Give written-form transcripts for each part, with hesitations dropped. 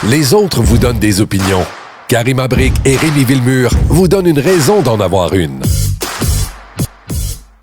Les autres vous donnent des opinions. Karima Brick et Rémi Villemur vous donnent une raison d'en avoir une.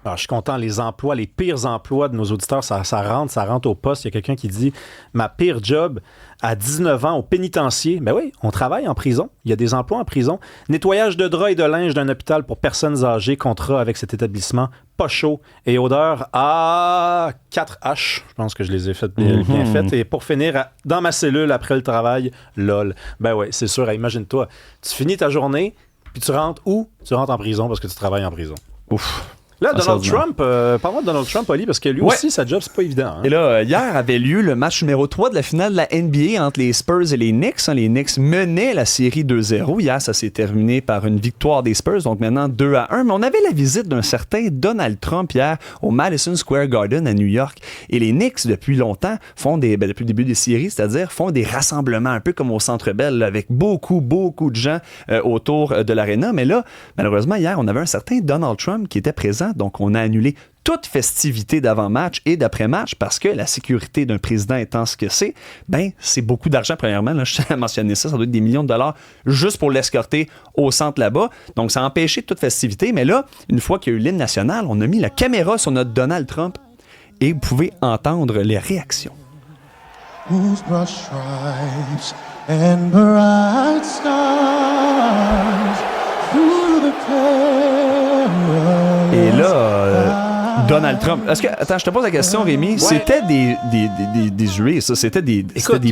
Alors, je suis content, les pires emplois de nos auditeurs, ça rentre au poste. Il y a quelqu'un qui dit « Ma pire job à 19 ans au pénitencier. » Ben oui, on travaille en prison. Il y a des emplois en prison. Nettoyage de draps et de linge d'un hôpital pour personnes âgées, contrat avec cet établissement. Pas chaud et odeur à 4H. Je pense que je les ai faites bien faites. Et pour finir, dans ma cellule après le travail, lol. Ben oui, c'est sûr, imagine-toi. Tu finis ta journée, puis tu rentres où? Tu rentres en prison parce que tu travailles en prison. Ouf. Là, Donald Trump, parle-moi de Donald Trump, Oli, parce que lui aussi, sa job, c'est pas évident. Hein? Et là, hier avait lieu le match numéro 3 de la finale de la NBA entre les Spurs et les Knicks. Les Knicks menaient la série 2-0. Hier, ça s'est terminé par une victoire des Spurs, donc maintenant 2-1. Mais on avait la visite d'un certain Donald Trump hier au Madison Square Garden à New York. Et les Knicks, depuis longtemps, depuis le début des séries, c'est-à-dire font des rassemblements un peu comme au Centre Bell, avec beaucoup de gens autour de l'aréna. Mais là, malheureusement, hier, on avait un certain Donald Trump qui était présent. Donc, on a annulé toute festivité d'avant-match et d'après-match parce que la sécurité d'un président étant ce que c'est, c'est beaucoup d'argent, premièrement. Là, je tiens à mentionner ça doit être des millions de dollars juste pour l'escorter au centre là-bas. Donc, ça a empêché toute festivité. Mais là, une fois qu'il y a eu l'hymne national, on a mis la caméra sur notre Donald Trump et vous pouvez entendre les réactions. Whose broad stripes and bright stars through the Et là, Donald Trump. Attends, je te pose la question, Rémi. Ouais. C'était des huées, ça. C'était des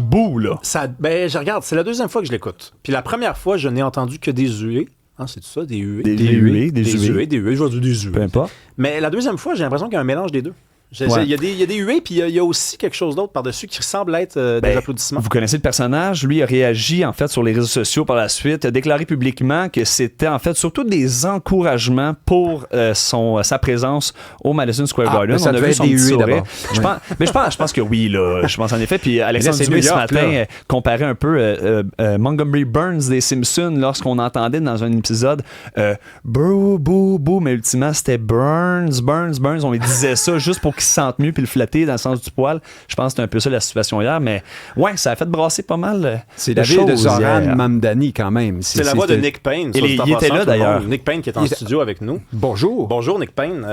bouts, là. Je regarde, c'est la deuxième fois que je l'écoute. Puis la première fois, je n'ai entendu que des huées. Ah, c'est tout ça, des huées. Des huées. Je vois des huées. Peu importe. Mais la deuxième fois, j'ai l'impression qu'il y a un mélange des deux. Il y a des huées, puis il y a aussi quelque chose d'autre par-dessus qui ressemble être des applaudissements. Vous connaissez le personnage. Lui a réagi, en fait, sur les réseaux sociaux par la suite. Il a déclaré publiquement que c'était, en fait, surtout des encouragements pour sa présence au Madison Square Garden. On a vu son petit sourire. Je pense que oui, là. Je pense en effet. Puis Alexandre Dubé, ce matin, comparait un peu Montgomery Burns des Simpsons lorsqu'on entendait dans un épisode boo, boo, boo, mais ultimement, c'était Burns. On lui disait ça juste pour qu'il se sente mieux puis le flatter dans le sens du poil. Je pense que c'était un peu ça la situation hier, mais ouais, ça a fait brasser pas mal c'est la ville de Zoran Mamdani quand même. C'est la voix de Nick Payne. Il était là d'ailleurs. Nick Payne qui est en studio avec nous. Bonjour. Bonjour Nick Payne.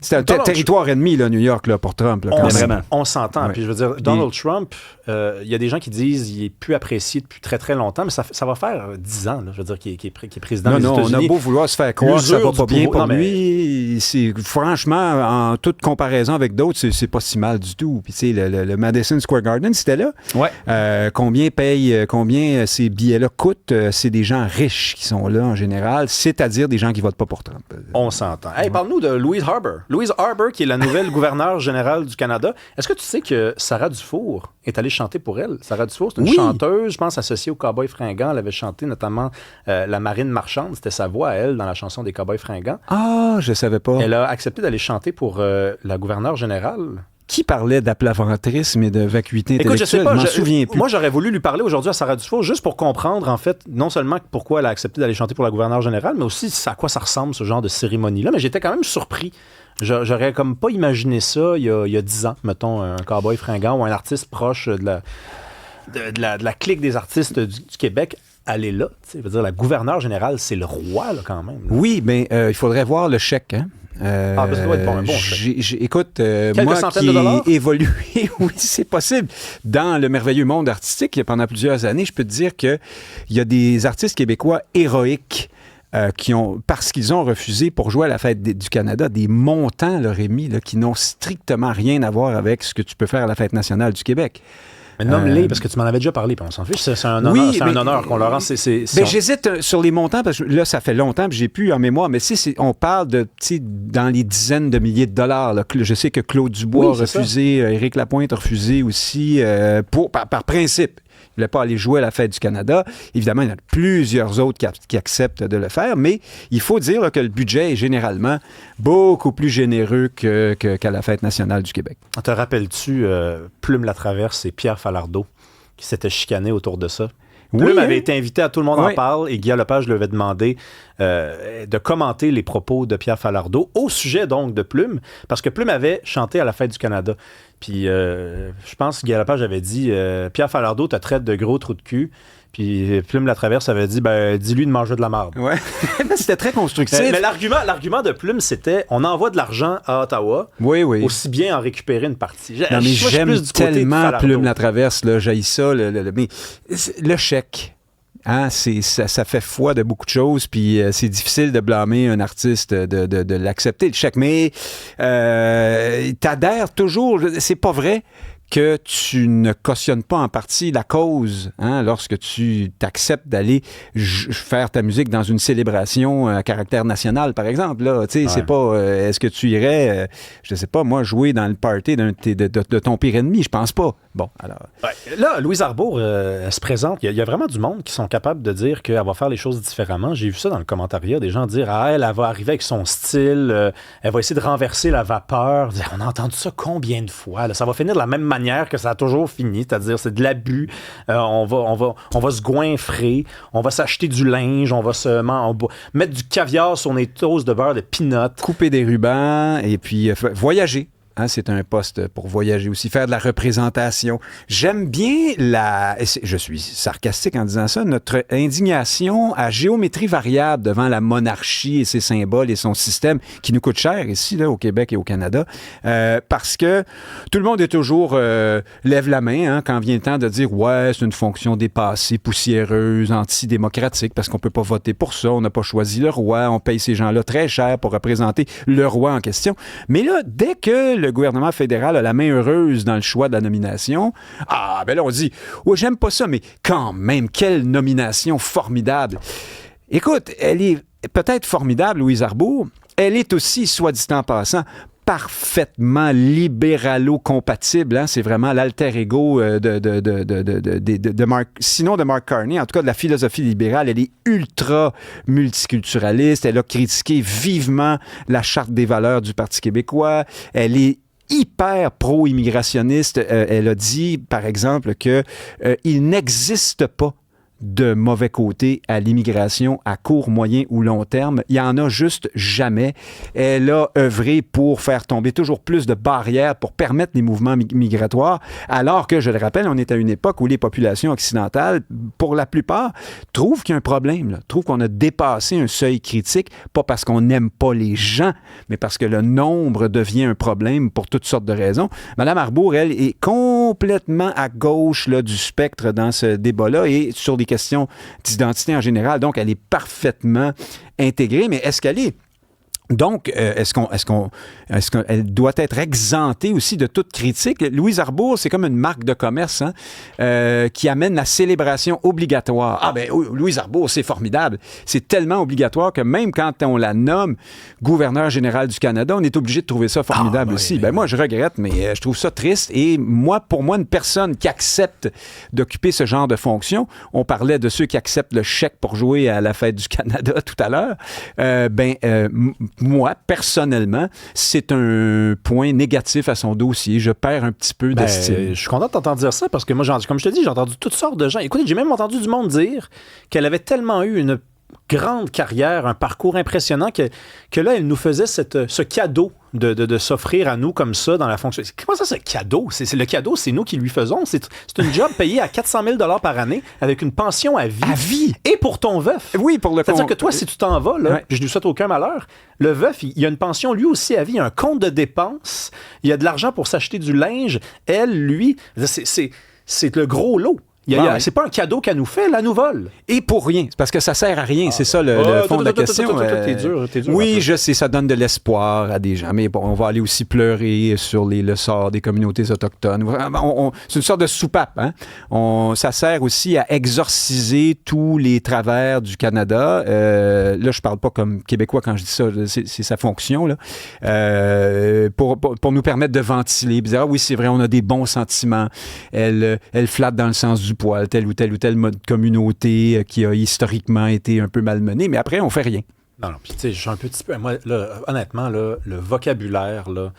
C'est un territoire ennemi, là, New York, là, pour Trump. Là, on s'entend. Ouais. Puis je veux dire, Donald Trump, il y a des gens qui disent qu'il est plus apprécié depuis très, très longtemps, mais ça va faire 10 ans, là, je veux dire, qu'il est président des États-Unis. On a beau vouloir se faire croire que ça va pas bien pour lui. Franchement, en toute comparaison avec d'autres, c'est pas si mal du tout. Puis, tu sais, le Madison Square Garden, c'était là. Ouais. Combien ces billets-là coûtent? C'est des gens riches qui sont là, en général, c'est-à-dire des gens qui votent pas pour Trump. On s'entend. Hey, parle-nous de Louise Harbour. Louise Harbour, qui est la nouvelle gouverneure générale du Canada. Est-ce que tu sais que Sarah Dufour est allée chanter pour elle? Sarah Dufour, c'est une chanteuse, je pense, associée aux Cowboys Fringants. Elle avait chanté notamment La Marine Marchande. C'était sa voix à elle dans la chanson des Cowboys Fringants. Ah, je savais pas. Elle a accepté d'aller chanter pour la gouverneure générale. Qui parlait d'aplaventrisme et de vacuité intellectuelle? Écoute, je sais pas, je m'en souviens plus. Moi, j'aurais voulu lui parler aujourd'hui à Sarah Dufour juste pour comprendre, en fait, non seulement pourquoi elle a accepté d'aller chanter pour la gouverneure générale, mais aussi à quoi ça ressemble, ce genre de cérémonie-là. Mais j'étais quand même surpris. J'aurais comme pas imaginé ça il y a 10 ans, mettons, un cowboy fringant ou un artiste proche de la clique des artistes du Québec. Aller là, tu sais, veut dire, la gouverneure générale, c'est le roi, là, quand même. Là. Oui, mais il faudrait voir le chèque, hein? Ça doit être un bon chèque. Écoute, moi qui ai évolué, oui, c'est possible, dans le merveilleux monde artistique pendant plusieurs années, je peux te dire qu'il y a des artistes québécois héroïques qui ont, parce qu'ils ont refusé pour jouer à la Fête du Canada, des montants, là, Rémi, là, qui n'ont strictement rien à voir avec ce que tu peux faire à la Fête nationale du Québec. Mais nomme-les, parce que tu m'en avais déjà parlé, puis on s'en fiche. C'est un honneur, un honneur qu'on leur rend. J'hésite sur les montants, parce que là, ça fait longtemps que j'ai plus en mémoire, mais on parle de, dans les dizaines de milliers de dollars. Là. Je sais que Claude Dubois a refusé, Éric Lapointe a refusé aussi, par principe. Il ne voulait pas aller jouer à la Fête du Canada. Évidemment, il y en a plusieurs autres qui acceptent de le faire, mais il faut dire là, que le budget est généralement beaucoup plus généreux qu'à la Fête nationale du Québec. Te rappelles-tu Plume Latraverse et Pierre Falardeau qui s'étaient chicanés autour de ça? Plume avait été invité à Tout le monde en parle et Guillaume Lepage lui avait demandé de commenter les propos de Pierre Falardeau au sujet donc de Plume, parce que Plume avait chanté à la Fête du Canada. Puis je pense que Guy Lepage avait dit Pierre Falardeau te traite de gros trou de cul. Puis Plume Latraverse avait dit dis-lui de manger de la marde. Ouais. C'était très constructif. Mais l'argument de Plume, c'était on envoie de l'argent à Ottawa. Oui. Aussi bien en récupérer une partie. Non, mais j'aime tellement Plume Latraverse, là, j'haïs ça. Mais le chèque. Hein, ça fait foi de beaucoup de choses, puis c'est difficile de blâmer un artiste de l'accepter, le chèque. Mais t'adhères toujours, c'est pas vrai que tu ne cautionnes pas en partie la cause, hein, lorsque tu t'acceptes d'aller faire ta musique dans une célébration à caractère national, par exemple. Là, tu sais, c'est pas... est-ce que tu irais, je sais pas, moi, jouer dans le party de ton pire ennemi? Je pense pas. Bon, alors... Ouais. Là, Louise Arbour se présente. Il y a vraiment du monde qui sont capables de dire qu'elle va faire les choses différemment. J'ai vu ça dans le commentariat, des gens dire « Ah, elle va arriver avec son style, elle va essayer de renverser la vapeur. » On a entendu ça combien de fois? Là? Ça va finir de la même manière que ça a toujours fini, c'est-à-dire c'est de l'abus. On va se goinfrer, on va s'acheter du linge, on va mettre du caviar sur des toasts de beurre de peanut. Couper des rubans et puis voyager. Hein, c'est un poste pour voyager aussi, faire de la représentation. J'aime bien je suis sarcastique en disant ça, notre indignation à géométrie variable devant la monarchie et ses symboles et son système qui nous coûte cher ici, là, au Québec et au Canada, parce que tout le monde est toujours lève la main quand vient le temps de dire « Ouais, c'est une fonction dépassée, poussiéreuse, antidémocratique, parce qu'on peut pas voter pour ça, on n'a pas choisi le roi, on paye ces gens-là très cher pour représenter le roi en question. » Mais là, dès que le gouvernement fédéral a la main heureuse dans le choix de la nomination, ben là, on dit « Ouais, j'aime pas ça, mais quand même, quelle nomination formidable! » Écoute, elle est peut-être formidable, Louise Arbour. Elle est aussi, soit dit en passant, parfaitement libéralo-compatible. Hein? C'est vraiment l'alter ego de Mark, sinon de Mark Carney, en tout cas de la philosophie libérale. Elle est ultra multiculturaliste. Elle a critiqué vivement la Charte des valeurs du Parti québécois. Elle est hyper pro-immigrationniste. Elle a dit, par exemple, qu'il n'existe pas de mauvais côté à l'immigration à court, moyen ou long terme. Il n'y en a juste jamais. Elle a œuvré pour faire tomber toujours plus de barrières pour permettre les mouvements migratoires, alors que, je le rappelle, on est à une époque où les populations occidentales, pour la plupart, trouvent qu'il y a un problème, trouvent qu'on a dépassé un seuil critique, pas parce qu'on n'aime pas les gens, mais parce que le nombre devient un problème pour toutes sortes de raisons. Mme Arbour, elle, est complètement à gauche là, du spectre dans ce débat-là et sur des questions d'identité en général. Donc, elle est parfaitement intégrée, mais est-ce qu'elle est... Donc, est-ce qu'elle doit être exemptée aussi de toute critique? Louise Arbour, c'est comme une marque de commerce qui amène la célébration obligatoire. Ah ben, Louise Arbour, c'est formidable. C'est tellement obligatoire que même quand on la nomme gouverneur général du Canada, on est obligé de trouver ça formidable aussi. Ben, moi, je regrette, mais je trouve ça triste. Et pour moi, une personne qui accepte d'occuper ce genre de fonction, on parlait de ceux qui acceptent le chèque pour jouer à la fête du Canada tout à l'heure, moi, personnellement, c'est un point négatif à son dossier. Je perds un petit peu d'estime. Je suis content de t'entendre dire ça parce que moi, comme je te dis, j'ai entendu toutes sortes de gens. Écoutez, j'ai même entendu du monde dire qu'elle avait tellement eu une grande carrière, un parcours impressionnant que là, elle nous faisait ce cadeau de s'offrir à nous comme ça dans la fonction. Comment ça, ce cadeau? C'est le cadeau, c'est nous qui lui faisons. C'est une job payée à 400 000 $ par année avec une pension à vie. À vie? Et pour ton veuf. Oui, pour le C'est-à-dire que toi, si tu t'en vas, là, je ne lui souhaite aucun malheur, le veuf, il a une pension lui aussi à vie, un compte de dépenses, il y a de l'argent pour s'acheter du linge. Elle, lui, c'est le gros lot. C'est pas un cadeau qu'elle nous fait, elle nous vole. Et pour rien. C'est parce que ça sert à rien. C'est ça le fond de la question. T'es dur. Oui, je sais, ça donne de l'espoir à des gens. Mais bon, on va aller aussi pleurer sur le sort des communautés autochtones. C'est une sorte de soupape. Hein? Ça sert aussi à exorciser tous les travers du Canada. Là, je parle pas comme Québécois quand je dis ça. C'est sa fonction. Là. Pour nous permettre de ventiler. Dire, oui, c'est vrai, on a des bons sentiments. Elle flatte dans le sens du poil, telle ou telle communauté qui a historiquement été un peu malmenée, mais après, on fait rien. Non, puis tu sais, je suis un petit peu... Moi, là, honnêtement, là, le vocabulaire, là,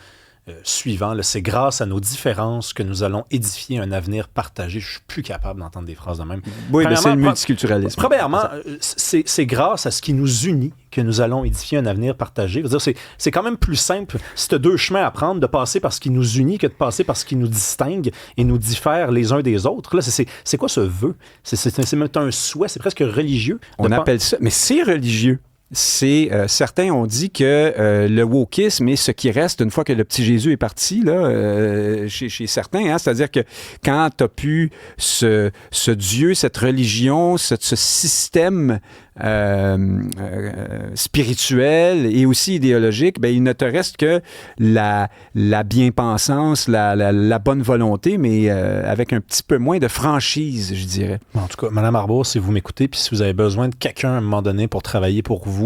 suivant. Là, c'est grâce à nos différences que nous allons édifier un avenir partagé. Je suis plus capable d'entendre des phrases de même. Oui, mais c'est le multiculturalisme. Premièrement, c'est grâce à ce qui nous unit que nous allons édifier un avenir partagé. Je veux dire, c'est quand même plus simple, si tu as deux chemins à prendre, de passer par ce qui nous unit que de passer par ce qui nous distingue et nous diffère les uns des autres. Là, c'est quoi ce vœu? C'est même un souhait, c'est presque religieux. On appelle ça, mais c'est religieux. Certains ont dit que le wokisme est ce qui reste une fois que le petit Jésus est parti, là, chez certains. Hein, c'est-à-dire que quand tu as pu ce Dieu, cette religion, ce système spirituel et aussi idéologique, ben, il ne te reste que la bien-pensance, la bonne volonté, mais avec un petit peu moins de franchise, je dirais. En tout cas, Mme Arbour, si vous m'écoutez, puis si vous avez besoin de quelqu'un à un moment donné pour travailler pour vous,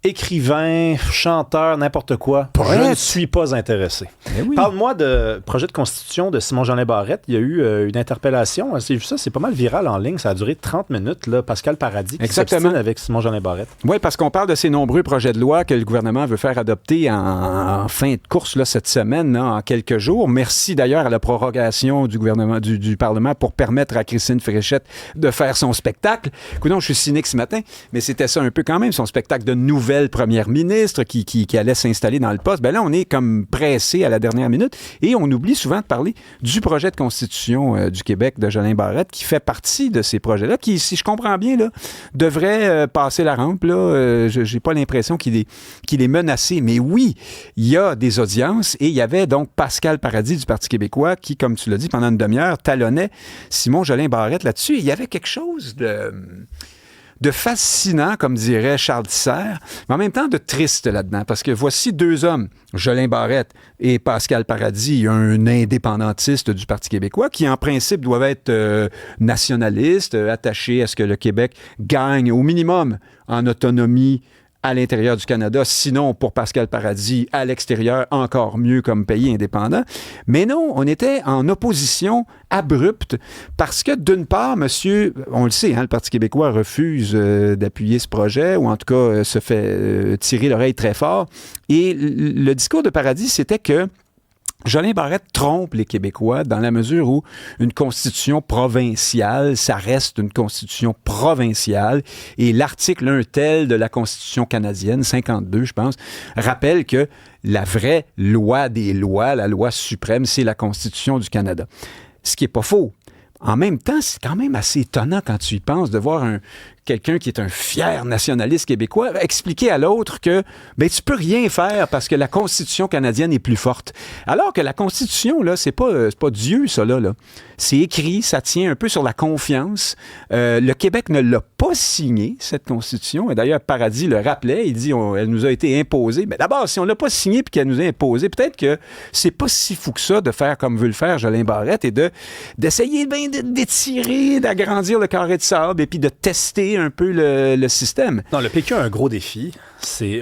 écrivain, chanteur, n'importe quoi, poète. Je ne suis pas intéressé. Oui. Parle-moi de projet de constitution de Simon-Jolin Barrette. Il y a eu une interpellation. C'est pas mal viral en ligne. Ça a duré 30 minutes. Là. Pascal Paradis qui s'obstine avec Simon-Jolin Barrette. Oui, parce qu'on parle de ces nombreux projets de loi que le gouvernement veut faire adopter en fin de course là, cette semaine, là, en quelques jours. Merci d'ailleurs à la prorogation du gouvernement, du Parlement pour permettre à Christine Fréchette de faire son spectacle. Écoute, je suis cynique ce matin, mais c'était ça un peu quand même, son spectacle de nouvelles première ministre qui allait s'installer dans le poste. Ben là, on est comme pressé à la dernière minute et on oublie souvent de parler du projet de constitution du Québec de Jolin Barrette qui fait partie de ces projets-là, qui, si je comprends bien, là, devrait passer la rampe. Là, j'ai pas l'impression qu'il est menacé. Mais oui, il y a des audiences et il y avait donc Pascal Paradis du Parti québécois qui, comme tu l'as dit, pendant une demi-heure, talonnait Simon-Jolin Barrette là-dessus. Et il y avait quelque chose de fascinant, comme dirait Charles Tisser, mais en même temps de triste là-dedans, parce que voici deux hommes, Jolin Barrette et Pascal Paradis, un indépendantiste du Parti québécois, qui en principe doivent être nationalistes, attachés à ce que le Québec gagne au minimum en autonomie à l'intérieur du Canada, sinon pour Pascal Paradis, à l'extérieur, encore mieux comme pays indépendant. Mais non, on était en opposition abrupte parce que d'une part, monsieur, on le sait, hein, le Parti québécois refuse d'appuyer ce projet ou en tout cas se fait tirer l'oreille très fort. Et le discours de Paradis, c'était que Jolin Barrette trompe les Québécois dans la mesure où une constitution provinciale, ça reste une constitution provinciale et l'article 1 tel de la constitution canadienne, 52 je pense, rappelle que la vraie loi des lois, la loi suprême, c'est la constitution du Canada. Ce qui n'est pas faux. En même temps, c'est quand même assez étonnant quand tu y penses de voir quelqu'un qui est un fier nationaliste québécois expliquer à l'autre que tu peux rien faire parce que la Constitution canadienne est plus forte. Alors que la Constitution, là, c'est pas Dieu, ça, là. C'est écrit, ça tient un peu sur la confiance. Le Québec ne l'a pas signée, cette Constitution. Et d'ailleurs, Paradis le rappelait, il dit elle nous a été imposée. Mais d'abord, si on ne l'a pas signée puis qu'elle nous a imposée, peut-être que c'est pas si fou que ça de faire comme veut le faire Jolin Barrette et d'essayer d'étirer, d'agrandir le carré de sable et puis de tester un peu le système. Non, le PQ a un gros défi.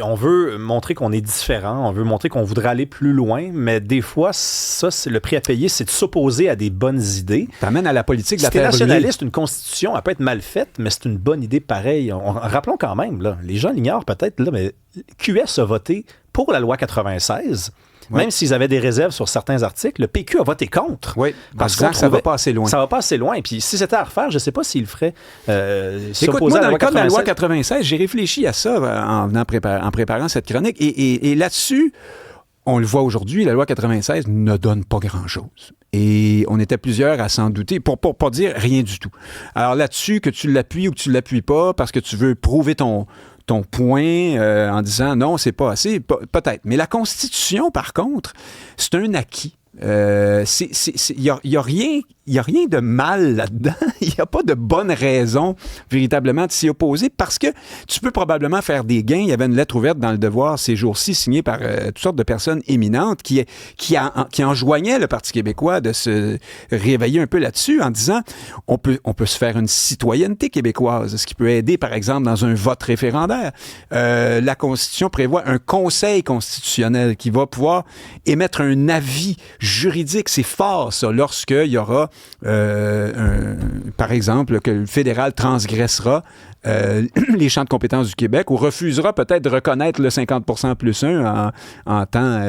On veut montrer qu'on est différent, on veut montrer qu'on voudrait aller plus loin, mais des fois, ça, c'est le prix à payer, c'est de s'opposer à des bonnes idées. T'amènes à la politique de la faire nationaliste, une constitution, elle peut être mal faite, mais c'est une bonne idée pareille. Rappelons quand même, là, les gens l'ignorent peut-être, là, mais QS a voté pour la loi 96. Oui. Même s'ils avaient des réserves sur certains articles, le PQ a voté contre. Oui, parce que ça va pas assez loin. Ça va pas assez loin. Et puis, si c'était à refaire, je ne sais pas s'il le ferait. Écoute, moi, dans le cas de la loi 96, j'ai réfléchi à ça en préparant cette chronique. Et là-dessus, on le voit aujourd'hui, la loi 96 ne donne pas grand-chose. Et on était plusieurs à s'en douter, pour pas dire rien du tout. Alors là-dessus, que tu l'appuies ou que tu ne l'appuies pas, parce que tu veux prouver ton point en disant non, c'est pas assez, peut-être. Mais la Constitution, par contre, c'est un acquis. Il y a rien de mal là-dedans. Il n'y a pas de bonne raison véritablement de s'y opposer parce que tu peux probablement faire des gains. Il y avait une lettre ouverte dans Le Devoir ces jours-ci signée par toutes sortes de personnes éminentes qui enjoignaient le Parti québécois de se réveiller un peu là-dessus en disant on peut se faire une citoyenneté québécoise, ce qui peut aider par exemple dans un vote référendaire. La Constitution prévoit un conseil constitutionnel qui va pouvoir émettre un avis juridique. C'est fort ça lorsqu'il y aura par exemple, que le fédéral transgressera les champs de compétences du Québec ou refusera peut-être de reconnaître le 50% plus 1 en temps,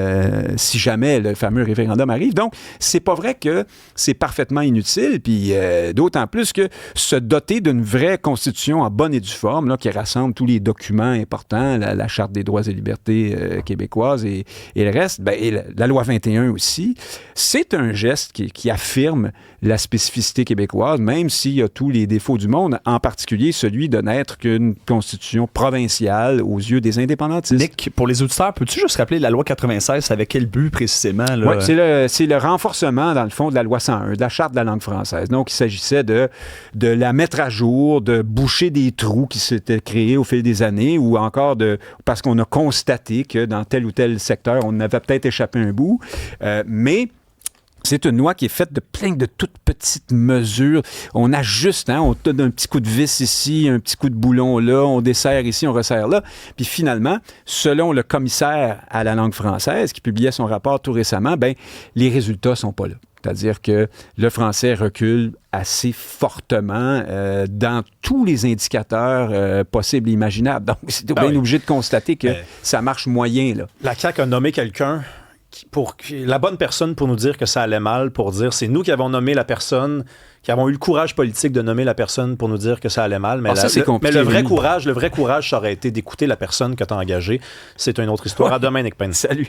si jamais le fameux référendum arrive. Donc, c'est pas vrai que c'est parfaitement inutile, puis d'autant plus que se doter d'une vraie constitution en bonne et due forme, là, qui rassemble tous les documents importants, la Charte des droits et libertés québécoises et le reste, et la loi 21 aussi, c'est un geste qui affirme la spécificité québécoise, même s'il y a tous les défauts du monde, en particulier celui de n'être qu'une constitution provinciale aux yeux des indépendantistes. Nick, pour les auditeurs, peux-tu juste rappeler la loi 96, avec quel but précisément? Oui, c'est le renforcement, dans le fond, de la loi 101, de la Charte de la langue française. Donc, il s'agissait de la mettre à jour, de boucher des trous qui s'étaient créés au fil des années, ou encore parce qu'on a constaté que dans tel ou tel secteur, on avait peut-être échappé un bout, mais c'est une loi qui est faite de plein de toutes petites mesures. On ajuste, on donne un petit coup de vis ici, un petit coup de boulon là, on desserre ici, on resserre là. Puis finalement, selon le commissaire à la langue française qui publiait son rapport tout récemment, les résultats sont pas là. C'est-à-dire que le français recule assez fortement dans tous les indicateurs possibles et imaginables. Donc, c'est bien obligé de constater que ça marche moyen, là. La CAQ a nommé quelqu'un la bonne personne pour nous dire que ça allait mal, pour dire c'est nous qui avons nommé la personne, qui avons eu le courage politique de nommer la personne pour nous dire que ça allait mal. Mais, mais le vrai courage, ça aurait été d'écouter la personne que tu as engagée. C'est une autre histoire. À demain, Nick Payne. Salut.